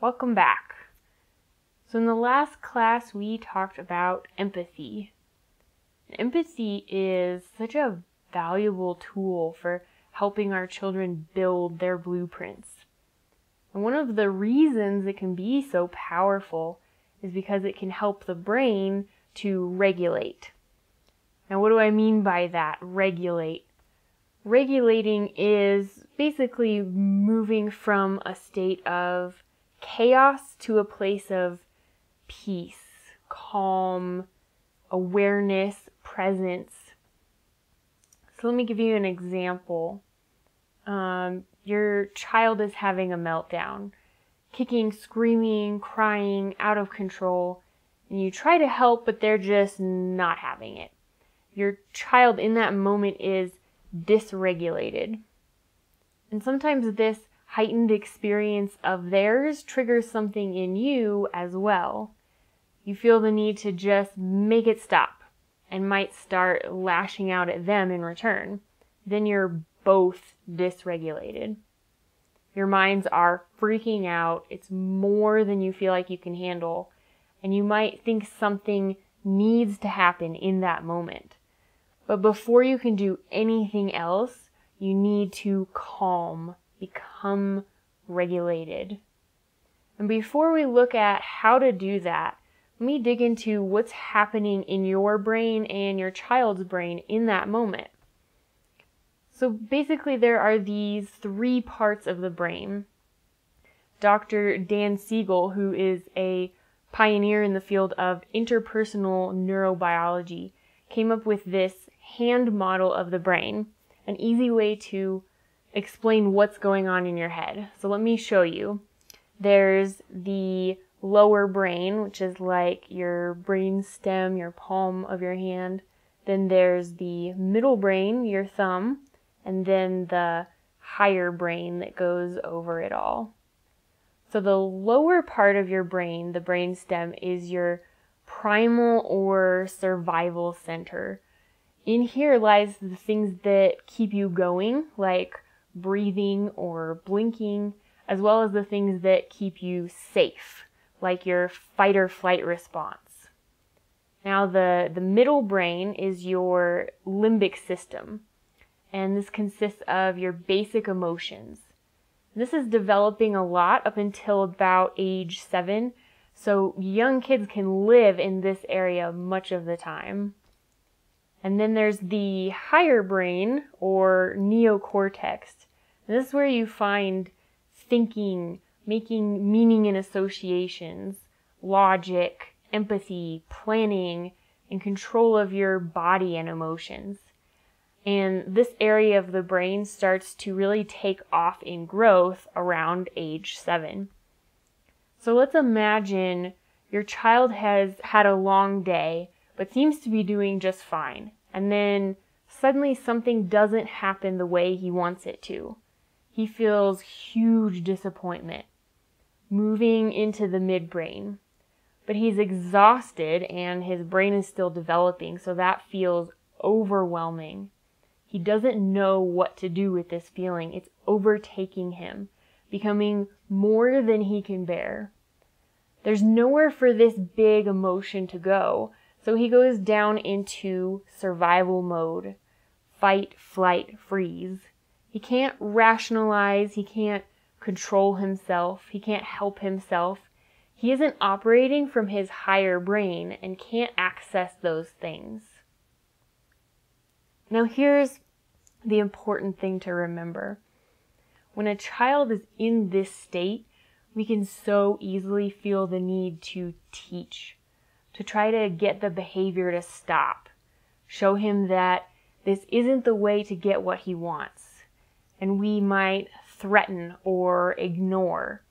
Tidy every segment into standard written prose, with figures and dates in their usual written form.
Welcome back. So in the last class we talked about empathy. Empathy is such a valuable tool for helping our children build their blueprints. And one of the reasons it can be so powerful is because it can help the brain to regulate. Now what do I mean by that, regulate? Regulating is basically moving from a state of chaos to a place of peace, calm, awareness, presence. So let me give you an example. Your child is having a meltdown, kicking, screaming, crying, out of control, and you try to help, but they're just not having it. Your child in that moment is dysregulated. And sometimes this heightened experience of theirs triggers something in you as well. You feel the need to just make it stop and might start lashing out at them in return. Then you're both dysregulated. Your minds are freaking out. It's more than you feel like you can handle. And you might think something needs to happen in that moment. But before you can do anything else, you need to calm, become regulated. And before we look at how to do that, let me dig into what's happening in your brain and your child's brain in that moment. So basically there are these three parts of the brain. Dr. Dan Siegel, who is a pioneer in the field of interpersonal neurobiology, came up with this hand model of the brain, an easy way to explain what's going on in your head. So let me show you. There's the lower brain, which is like your brain stem, your palm of your hand. Then there's the middle brain, your thumb, and then the higher brain that goes over it all. So the lower part of your brain, the brain stem, is your primal or survival center. In here lies the things that keep you going, like breathing or blinking, as well as the things that keep you safe, like your fight or flight response. Now the middle brain is your limbic system, and this consists of your basic emotions. This is developing a lot up until about age 7, so young kids can live in this area much of the time. And then there's the higher brain, or neocortex. And this is where you find thinking, making meaning and associations, logic, empathy, planning, and control of your body and emotions. And this area of the brain starts to really take off in growth around age 7. So let's imagine your child has had a long day, but seems to be doing just fine. And then suddenly something doesn't happen the way he wants it to. He feels huge disappointment, moving into the midbrain. But he's exhausted and his brain is still developing, so that feels overwhelming. He doesn't know what to do with this feeling. It's overtaking him, becoming more than he can bear. There's nowhere for this big emotion to go, so he goes down into survival mode, fight, flight, freeze. He can't rationalize, he can't control himself, he can't help himself. He isn't operating from his higher brain and can't access those things. Now here's the important thing to remember. When a child is in this state, we can so easily feel the need to teach, to try to get the behavior to stop, show him that this isn't the way to get what he wants. And we might threaten or ignore.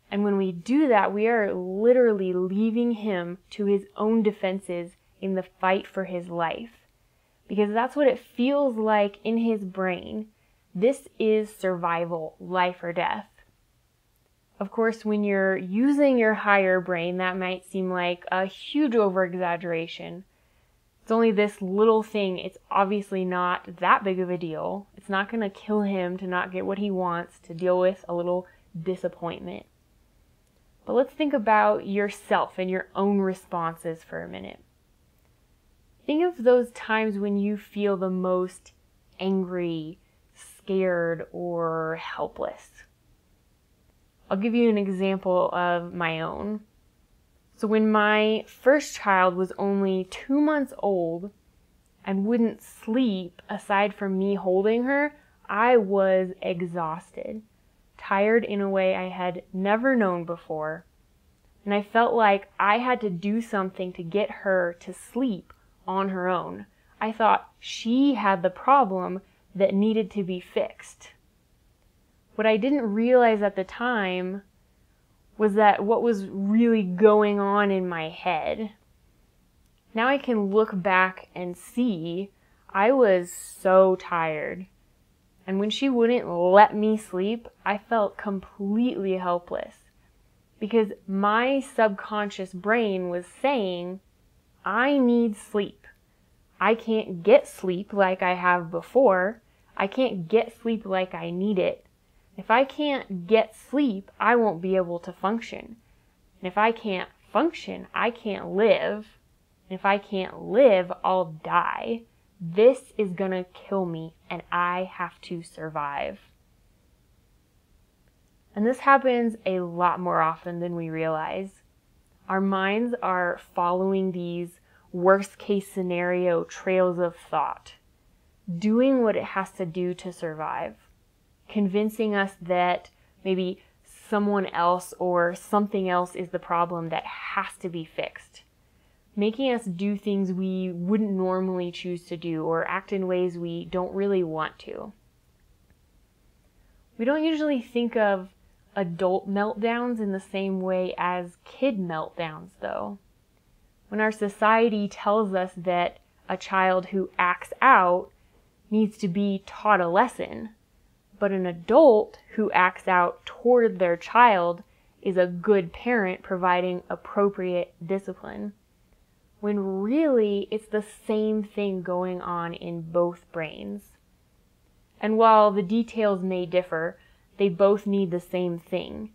And when we do that, we are literally leaving him to his own defenses in the fight for his life. Because that's what it feels like in his brain. This is survival, life or death. Of course, when you're using your higher brain, that might seem like a huge over-exaggeration. It's only this little thing. It's obviously not that big of a deal. It's not going to kill him to not get what he wants, to deal with a little disappointment. But let's think about yourself and your own responses for a minute. Think of those times when you feel the most angry, scared, or helpless. I'll give you an example of my own. So when my first child was only 2 months old and wouldn't sleep aside from me holding her, I was exhausted, tired in a way I had never known before. And I felt like I had to do something to get her to sleep on her own. I thought she had the problem that needed to be fixed. What I didn't realize at the time was that what was really going on in my head. Now I can look back and see I was so tired. And when she wouldn't let me sleep, I felt completely helpless. Because my subconscious brain was saying, I need sleep. I can't get sleep like I have before. I can't get sleep like I need it. If I can't get sleep, I won't be able to function. And if I can't function, I can't live. And if I can't live, I'll die. This is gonna kill me, and I have to survive. And this happens a lot more often than we realize. Our minds are following these worst case scenario trails of thought, doing what it has to do to survive, convincing us that maybe someone else or something else is the problem that has to be fixed, making us do things we wouldn't normally choose to do or act in ways we don't really want to. We don't usually think of adult meltdowns in the same way as kid meltdowns, though. When our society tells us that a child who acts out needs to be taught a lesson, but an adult who acts out toward their child is a good parent providing appropriate discipline, when really it's the same thing going on in both brains. And while the details may differ, they both need the same thing,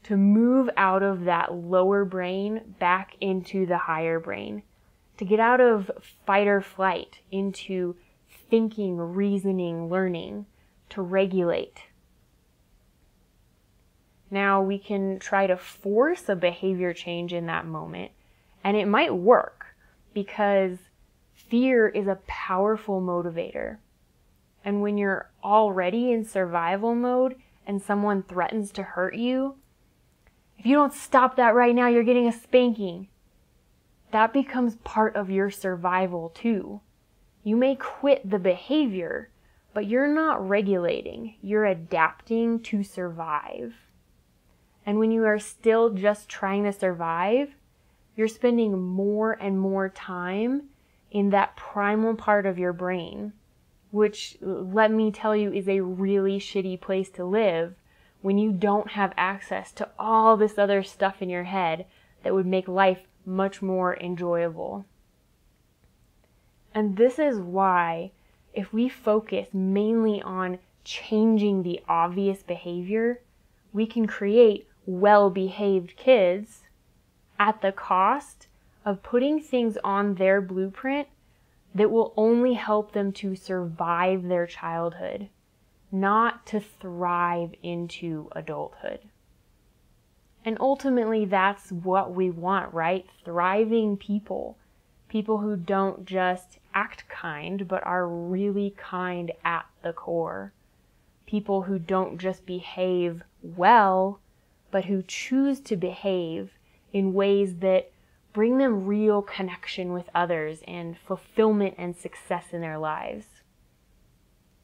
to move out of that lower brain back into the higher brain, to get out of fight or flight into thinking, reasoning, learning, to regulate. Now we can try to force a behavior change in that moment, and it might work because fear is a powerful motivator. And when you're already in survival mode and someone threatens to hurt you, if you don't stop that right now, you're getting a spanking. That becomes part of your survival too. You may quit the behavior, but you're not regulating. You're adapting to survive. And when you are still just trying to survive, you're spending more and more time in that primal part of your brain, which, let me tell you, is a really shitty place to live when you don't have access to all this other stuff in your head that would make life much more enjoyable. And this is why, if we focus mainly on changing the obvious behavior, we can create well-behaved kids at the cost of putting things on their blueprint that will only help them to survive their childhood, not to thrive into adulthood. And ultimately, that's what we want, right? Thriving people. People who don't just act kind, but are really kind at the core. People who don't just behave well, but who choose to behave in ways that bring them real connection with others and fulfillment and success in their lives.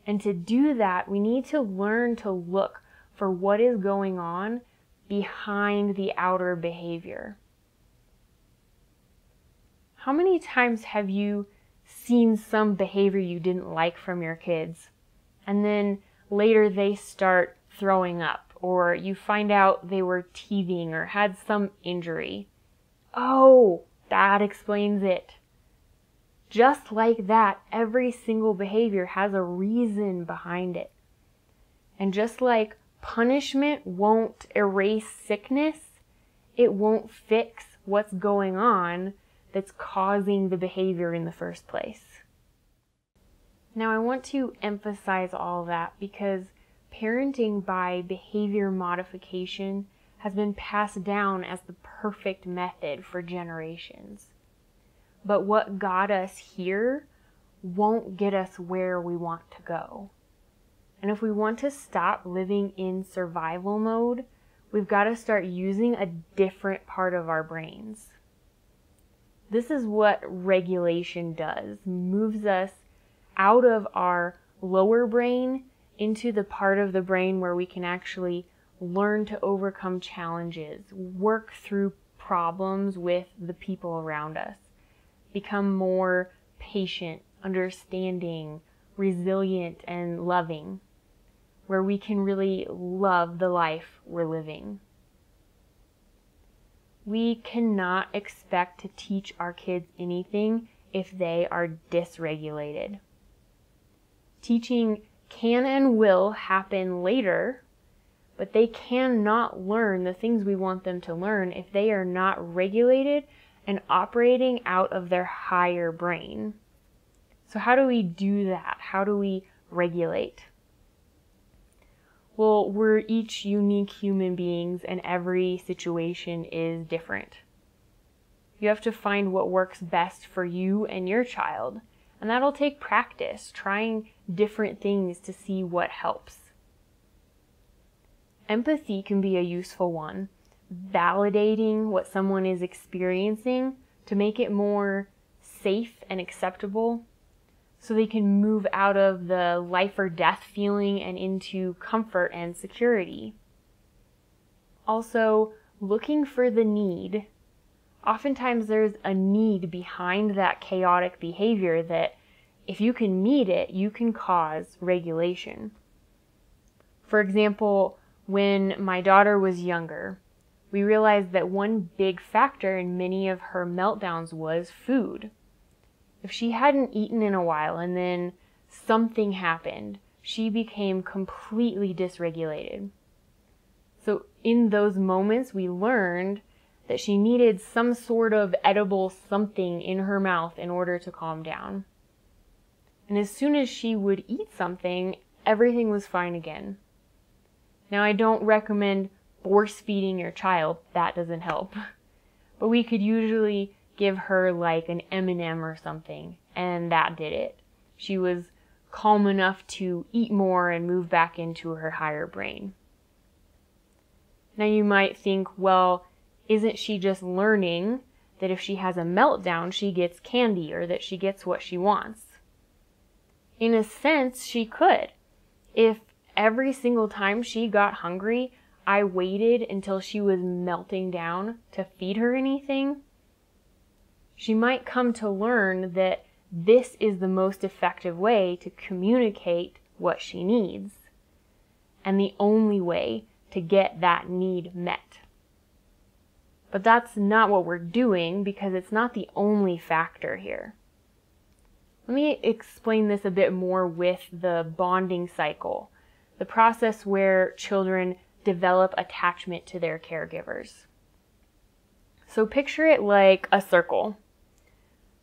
And to do that, we need to learn to look for what is going on behind the outer behavior. How many times have you seen some behavior you didn't like from your kids, and then later they start throwing up, or you find out they were teething or had some injury? Oh, that explains it. Just like that, every single behavior has a reason behind it. And just like punishment won't erase sickness, it won't fix what's going on that's causing the behavior in the first place. Now, I want to emphasize all that because parenting by behavior modification has been passed down as the perfect method for generations. But what got us here won't get us where we want to go. And if we want to stop living in survival mode, we've got to start using a different part of our brains. This is what regulation does, moves us out of our lower brain into the part of the brain where we can actually learn to overcome challenges, work through problems with the people around us, become more patient, understanding, resilient, and loving, where we can really love the life we're living. We cannot expect to teach our kids anything if they are dysregulated. Teaching can and will happen later, but they cannot learn the things we want them to learn if they are not regulated and operating out of their higher brain. So how do we do that? How do we regulate? Well, we're each unique human beings and every situation is different. You have to find what works best for you and your child, and that'll take practice, trying different things to see what helps. Empathy can be a useful one, validating what someone is experiencing to make it more safe and acceptable so they can move out of the life or death feeling and into comfort and security. Also, looking for the need. Oftentimes there's a need behind that chaotic behavior that if you can meet it, you can cause regulation. For example, when my daughter was younger, we realized that one big factor in many of her meltdowns was food. If she hadn't eaten in a while and then something happened, she became completely dysregulated. So in those moments, we learned that she needed some sort of edible something in her mouth in order to calm down. And as soon as she would eat something, everything was fine again. Now, I don't recommend force feeding your child. That doesn't help. But we could usually give her like an M&M or something, and that did it. She was calm enough to eat more and move back into her higher brain. Now you might think, well, isn't she just learning that if she has a meltdown, she gets candy or that she gets what she wants? In a sense, she could. If every single time she got hungry, I waited until she was melting down to feed her anything, she might come to learn that this is the most effective way to communicate what she needs, and the only way to get that need met. But that's not what we're doing because it's not the only factor here. Let me explain this a bit more with the bonding cycle, the process where children develop attachment to their caregivers. So picture it like a circle.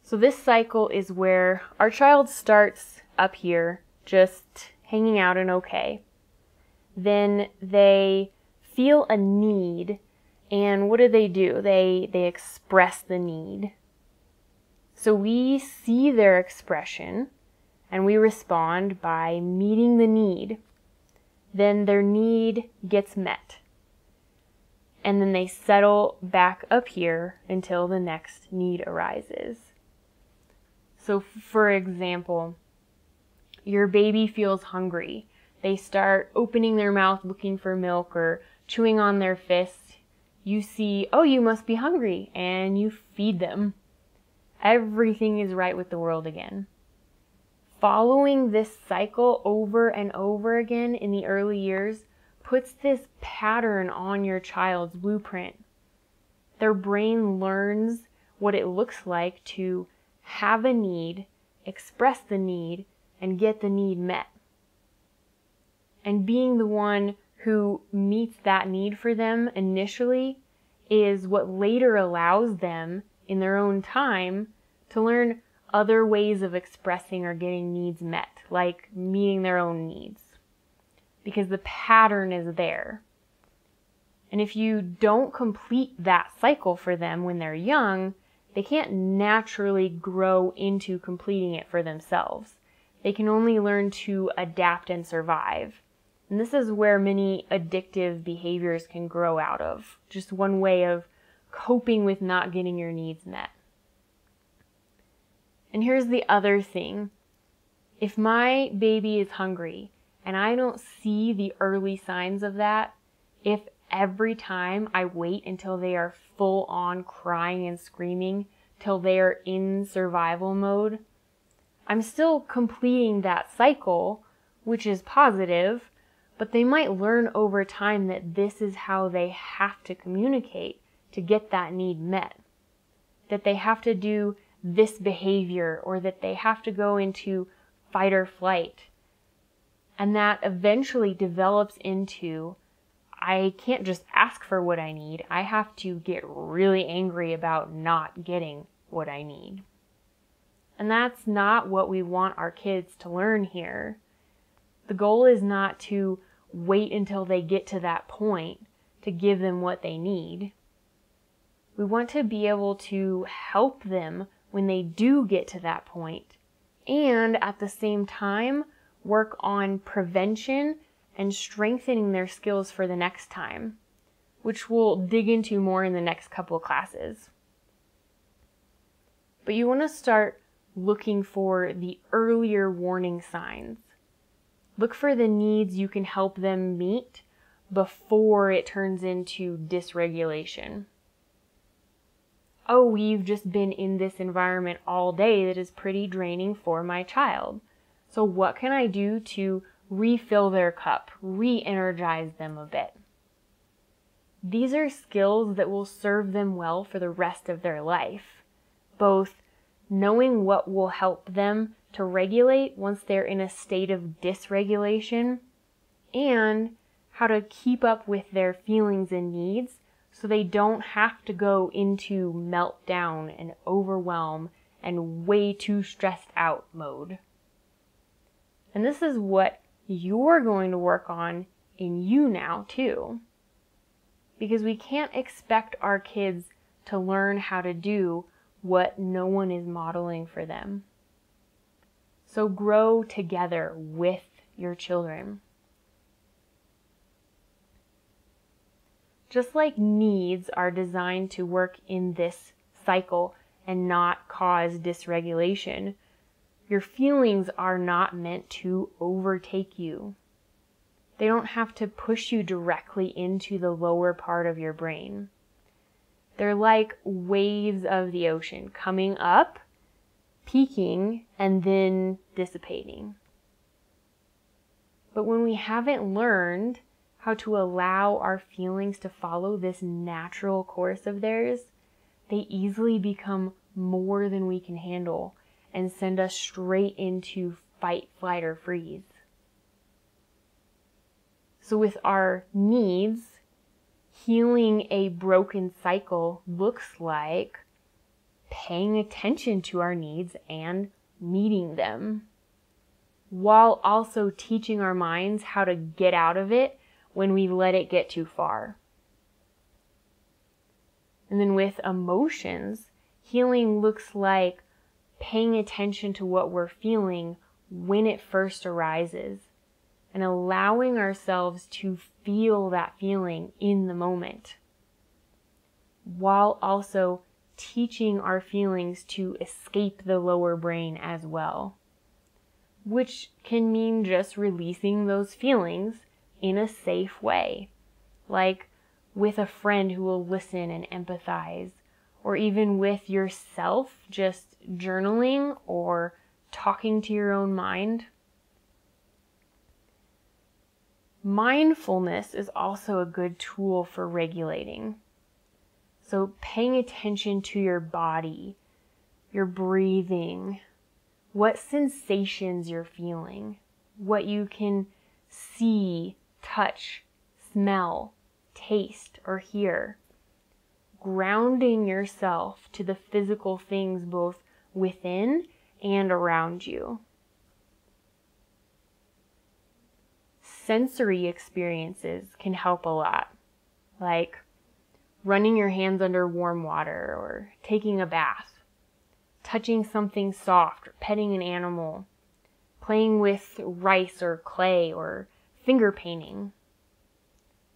So this cycle is where our child starts up here, just hanging out and okay. Then they feel a need, and what do? They express the need. So we see their expression, and we respond by meeting the need. Then their need gets met. And then they settle back up here until the next need arises. So for example, your baby feels hungry. They start opening their mouth looking for milk or chewing on their fists. You see, oh, you must be hungry, and you feed them. Everything is right with the world again. Following this cycle over and over again in the early years puts this pattern on your child's blueprint. Their brain learns what it looks like to have a need, express the need, and get the need met. And being the one who meets that need for them initially is what later allows them, in their own time, to learn other ways of expressing or getting needs met, like meeting their own needs. Because the pattern is there. And if you don't complete that cycle for them when they're young, they can't naturally grow into completing it for themselves. They can only learn to adapt and survive. And this is where many addictive behaviors can grow out of. Just one way of coping with not getting your needs met. And here's the other thing. If my baby is hungry and I don't see the early signs of that, if every time I wait until they are full on crying and screaming till they are in survival mode, I'm still completing that cycle, which is positive, but they might learn over time that this is how they have to communicate to get that need met. That they have to do this behavior, or that they have to go into fight or flight. And that eventually develops into, I can't just ask for what I need. I have to get really angry about not getting what I need. And that's not what we want our kids to learn here. The goal is not to wait until they get to that point to give them what they need. We want to be able to help them when they do get to that point, and at the same time work on prevention and strengthening their skills for the next time, which we'll dig into more in the next couple of classes. But you want to start looking for the earlier warning signs. Look for the needs you can help them meet before it turns into dysregulation. Oh, we've just been in this environment all day that is pretty draining for my child. So what can I do to refill their cup, re-energize them a bit? These are skills that will serve them well for the rest of their life. Both knowing what will help them to regulate once they're in a state of dysregulation, and how to keep up with their feelings and needs so they don't have to go into meltdown and overwhelm and way too stressed out mode. And this is what you're going to work on in you now too. Because we can't expect our kids to learn how to do what no one is modeling for them. So grow together with your children. Just like needs are designed to work in this cycle and not cause dysregulation, your feelings are not meant to overtake you. They don't have to push you directly into the lower part of your brain. They're like waves of the ocean, coming up, peaking, and then dissipating. But when we haven't learned how to allow our feelings to follow this natural course of theirs, they easily become more than we can handle and send us straight into fight, flight, or freeze. So with our needs, healing a broken cycle looks like paying attention to our needs and meeting them, while also teaching our minds how to get out of it when we let it get too far. And then with emotions, healing looks like paying attention to what we're feeling when it first arises and allowing ourselves to feel that feeling in the moment, while also teaching our feelings to escape the lower brain as well, which can mean just releasing those feelings in a safe way, like with a friend who will listen and empathize, or even with yourself, just journaling or talking to your own mind. Mindfulness is also a good tool for regulating. So paying attention to your body, your breathing, what sensations you're feeling, what you can see, touch, smell, taste, or hear. grounding yourself to the physical things both within and around you. Sensory experiences can help a lot, like running your hands under warm water or taking a bath, touching something soft or petting an animal, playing with rice or clay or finger painting.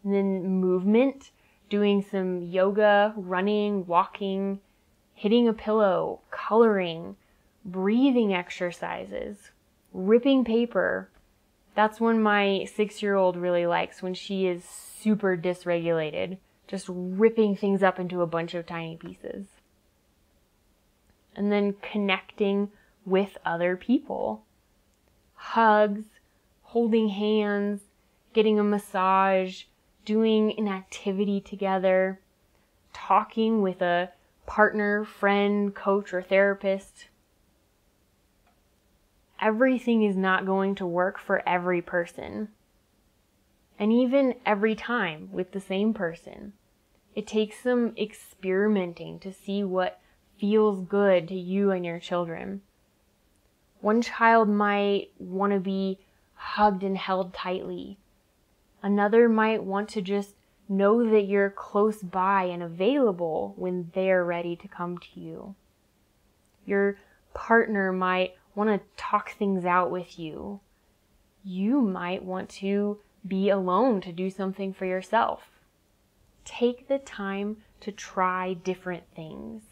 And then movement, doing some yoga, running, walking, hitting a pillow, coloring, breathing exercises, ripping paper. That's one my 6-year-old really likes when she is super dysregulated, just ripping things up into a bunch of tiny pieces. And then connecting with other people. Hugs, holding hands, getting a massage, doing an activity together, talking with a partner, friend, coach, or therapist. Everything is not going to work for every person. And even every time with the same person. It takes some experimenting to see what feels good to you and your children. One child might want to be hugged and held tightly. Another might want to just know that you're close by and available when they're ready to come to you. Your partner might want to talk things out with you. You might want to be alone to do something for yourself. Take the time to try different things.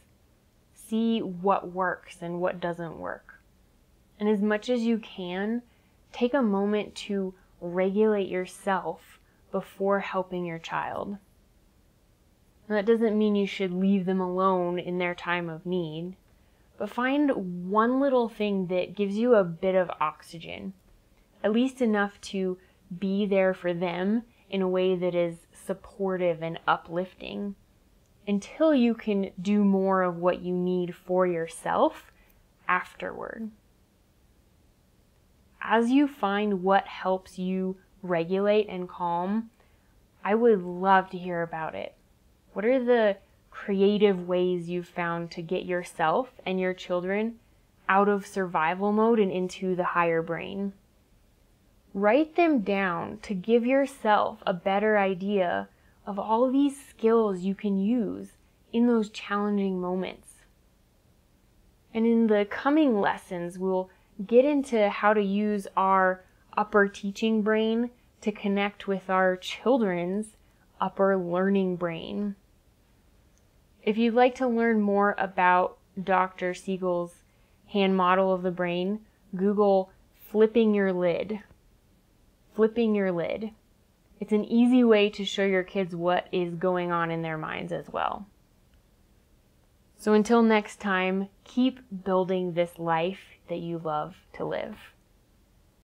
See what works and what doesn't work. And as much as you can, take a moment to regulate yourself before helping your child. And that doesn't mean you should leave them alone in their time of need, but find one little thing that gives you a bit of oxygen, at least enough to be there for them in a way that is supportive and uplifting, until you can do more of what you need for yourself afterward. As you find what helps you regulate and calm, I would love to hear about it. What are the creative ways you've found to get yourself and your children out of survival mode and into the higher brain? Write them down to give yourself a better idea of all these skills you can use in those challenging moments. And in the coming lessons, we'll get into how to use our upper teaching brain to connect with our children's upper learning brain. If you'd like to learn more about Dr. Siegel's hand model of the brain, Google flipping your lid. Flipping your lid. It's an easy way to show your kids what is going on in their minds as well. So until next time, keep building this life that you love to live.